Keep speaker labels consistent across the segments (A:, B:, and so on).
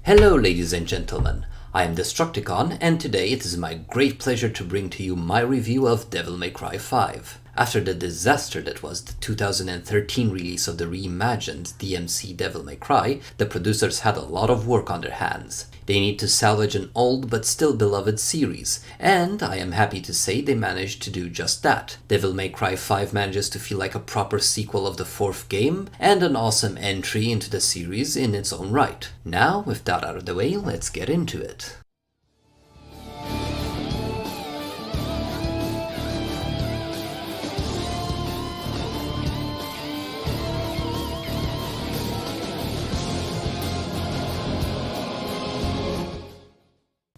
A: Hello ladies and gentlemen, I am Destructicon and today it is my great pleasure to bring to you my review of Devil May Cry 5. After the disaster that was the 2013 release of the reimagined DMC Devil May Cry, the producers had a lot of work on their hands. They need to salvage an old but still beloved series, and I am happy to say they managed to do just that. Devil May Cry 5 manages to feel like a proper sequel of the fourth game, and an awesome entry into the series in its own right. Now, with that out of the way, let's get into it.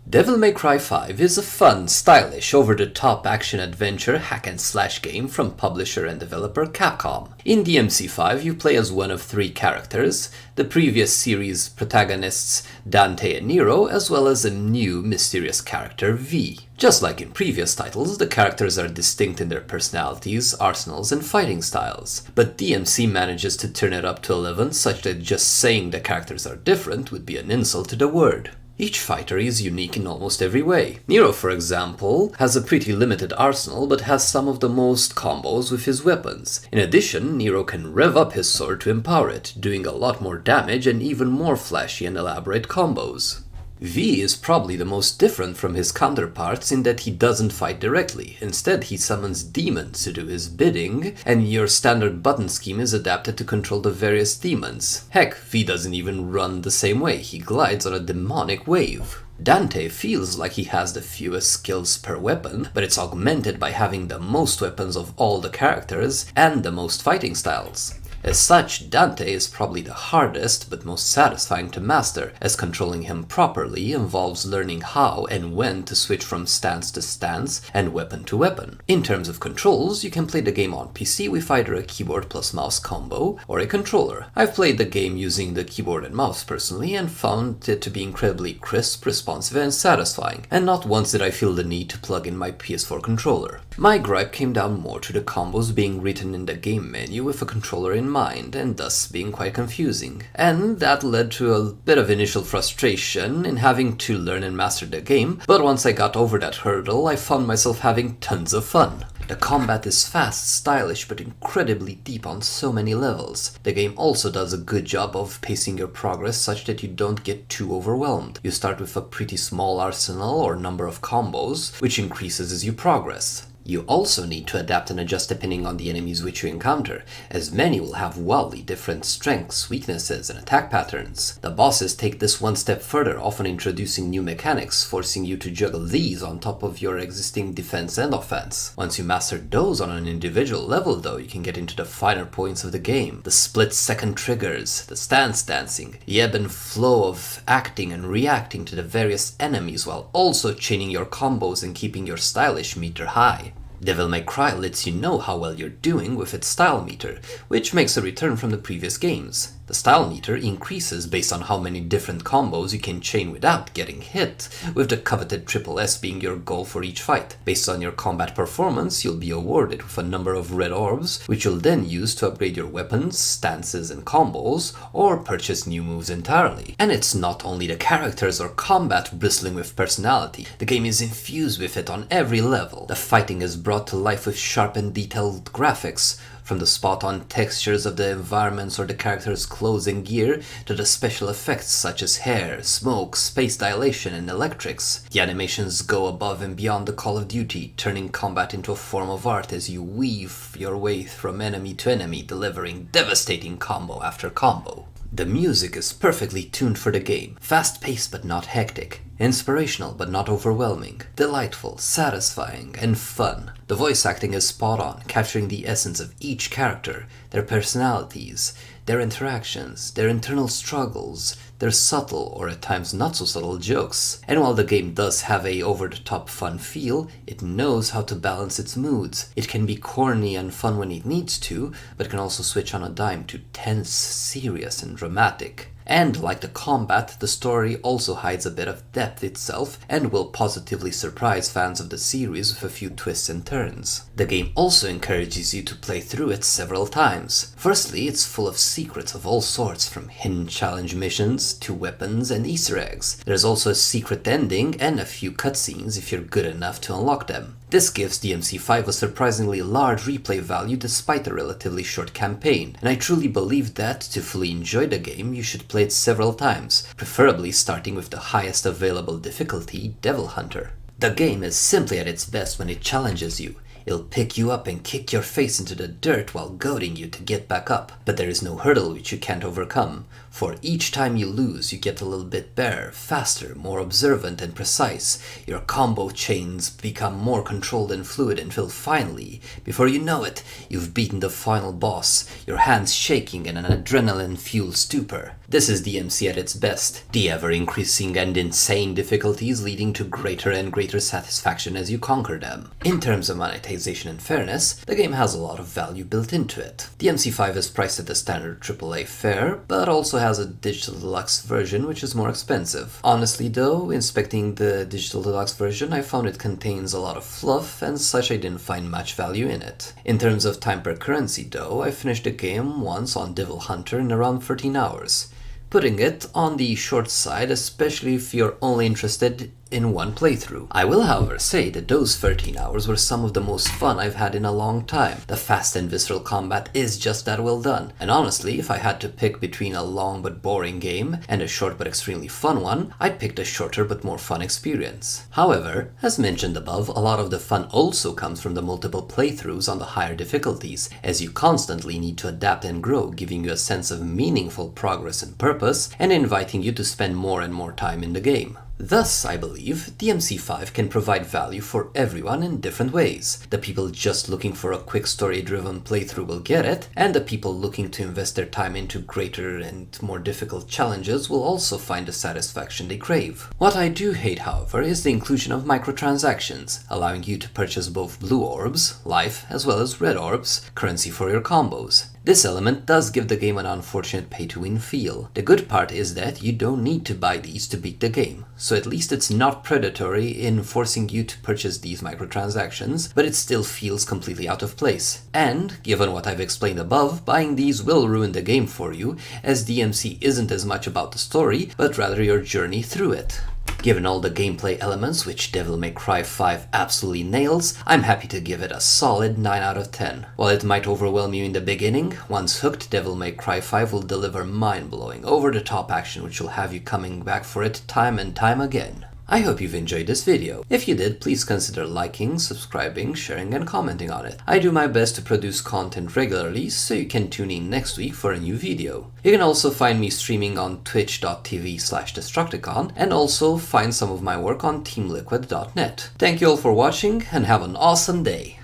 A: Devil May Cry 5 is a fun, stylish, over-the-top action-adventure hack-and-slash game from publisher and developer Capcom. In DMC5 you play as one of three characters, the previous series protagonists Dante and Nero, as well as a new mysterious character V. Just like in previous titles, the characters are distinct in their personalities, arsenals, and fighting styles. But DMC manages to turn it up to 11 such that just saying the characters are different would be an insult to the word. Each fighter is unique in almost every way. Nero, for example, has a pretty limited arsenal but has some of the most combos with his weapons. In addition, Nero can rev up his sword to empower it, doing a lot more damage and even more flashy and elaborate combos. V is probably the most different from his counterparts in that he doesn't fight directly. Instead, he summons demons to do his bidding, and your standard button scheme is adapted to control the various demons. Heck, V doesn't even run the same way, he glides on a demonic wave. Dante feels like he has the fewest skills per weapon, but it's augmented by having the most weapons of all the characters and the most fighting styles. As such, Dante is probably the hardest but most satisfying to master, as controlling him properly involves learning how and when to switch from stance to stance and weapon to weapon. In terms of controls, you can play the game on PC with either a keyboard plus mouse combo or a controller. I've played the game using the keyboard and mouse personally and found it to be incredibly crisp, responsive and satisfying, and not once did I feel the need to plug in my PS4 controller. My gripe came down more to the combos being written in the game menu with a controller in mind, and thus being quite confusing. And that led to a bit of initial frustration in having to learn and master the game, but once I got over that hurdle, I found myself having tons of fun. The combat is fast, stylish, but incredibly deep on so many levels. The game also does a good job of pacing your progress such that you don't get too overwhelmed. You start with a pretty small arsenal or number of combos, which increases as you progress. You also need to adapt and adjust depending on the enemies which you encounter, as many will have wildly different strengths, weaknesses, and attack patterns. The bosses take this one step further, often introducing new mechanics, forcing you to juggle these on top of your existing defense and offense. Once you master those on an individual level though, you can get into the finer points of the game. The split-second triggers, the stance dancing, the ebb and flow of acting and reacting to the various enemies while also chaining your combos and keeping your stylish meter high. Devil May Cry lets you know how well you're doing with its style meter, which makes a return from the previous games. The style meter increases based on how many different combos you can chain without getting hit, with the coveted triple S being your goal for each fight. Based on your combat performance, you'll be awarded with a number of red orbs, which you'll then use to upgrade your weapons, stances and combos, or purchase new moves entirely. And it's not only the characters or combat bristling with personality, the game is infused with it on every level. The fighting is brought to life with sharp and detailed graphics, from the spot-on textures of the environments or the characters' clothes and gear to the special effects such as hair, smoke, space dilation and electrics. The animations go above and beyond the Call of Duty, turning combat into a form of art as you weave your way from enemy to enemy, delivering devastating combo after combo. The music is perfectly tuned for the game, fast-paced but not hectic, inspirational but not overwhelming, delightful, satisfying, and fun. The voice acting is spot on, capturing the essence of each character, their personalities, their interactions, their internal struggles, their subtle or at times not so subtle jokes. And while the game does have a over-the-top fun feel, it knows how to balance its moods. It can be corny and fun when it needs to, but can also switch on a dime to tense, serious, and dramatic. And like the combat, the story also hides a bit of depth itself and will positively surprise fans of the series with a few twists and turns. The game also encourages you to play through it several times. Firstly, it's full of secrets of all sorts, from hidden challenge missions to weapons and Easter eggs. There's also a secret ending and a few cutscenes if you're good enough to unlock them. This gives DMC5 a surprisingly large replay value despite a relatively short campaign, and I truly believe that to fully enjoy the game you should play it several times, preferably starting with the highest available difficulty, Devil Hunter. The game is simply at its best when it challenges you. It'll pick you up and kick your face into the dirt while goading you to get back up, but there is no hurdle which you can't overcome. For each time you lose, you get a little bit better, faster, more observant and precise. Your combo chains become more controlled and fluid until finally, before you know it, you've beaten the final boss, your hands shaking in an adrenaline-fueled stupor. This is DMC at its best, the ever-increasing and insane difficulties leading to greater and greater satisfaction as you conquer them. In terms of monetization and fairness, the game has a lot of value built into it. DMC5 is priced at the standard AAA fare, but also has a digital deluxe version which is more expensive. Honestly though, inspecting the digital deluxe version, I found it contains a lot of fluff, and such I didn't find much value in it. In terms of time per currency though, I finished the game once on Devil Hunter in around 13 hours. Putting it on the short side, especially if you're only interested in one playthrough. I will however say that those 13 hours were some of the most fun I've had in a long time. The fast and visceral combat is just that well done, and honestly, if I had to pick between a long but boring game and a short but extremely fun one, I'd pick the shorter but more fun experience. However, as mentioned above, a lot of the fun also comes from the multiple playthroughs on the higher difficulties, as you constantly need to adapt and grow, giving you a sense of meaningful progress and purpose, and inviting you to spend more and more time in the game. Thus, I believe, DMC5 can provide value for everyone in different ways. The people just looking for a quick story-driven playthrough will get it, and the people looking to invest their time into greater and more difficult challenges will also find the satisfaction they crave. What I do hate, however, is the inclusion of microtransactions, allowing you to purchase both blue orbs, life, as well as red orbs, currency for your combos. This element does give the game an unfortunate pay-to-win feel. The good part is that you don't need to buy these to beat the game, so at least it's not predatory in forcing you to purchase these microtransactions, but it still feels completely out of place. And, given what I've explained above, buying these will ruin the game for you, as DMC isn't as much about the story, but rather your journey through it. Given all the gameplay elements which Devil May Cry 5 absolutely nails, I'm happy to give it a solid 9 out of 10. While it might overwhelm you in the beginning, once hooked, Devil May Cry 5 will deliver mind-blowing, over-the-top action which will have you coming back for it time and time again. I hope you've enjoyed this video. If you did, please consider liking, subscribing, sharing and commenting on it. I do my best to produce content regularly, so you can tune in next week for a new video. You can also find me streaming on twitch.tv/Destructicon, and also find some of my work on teamliquid.net. Thank you all for watching and have an awesome day!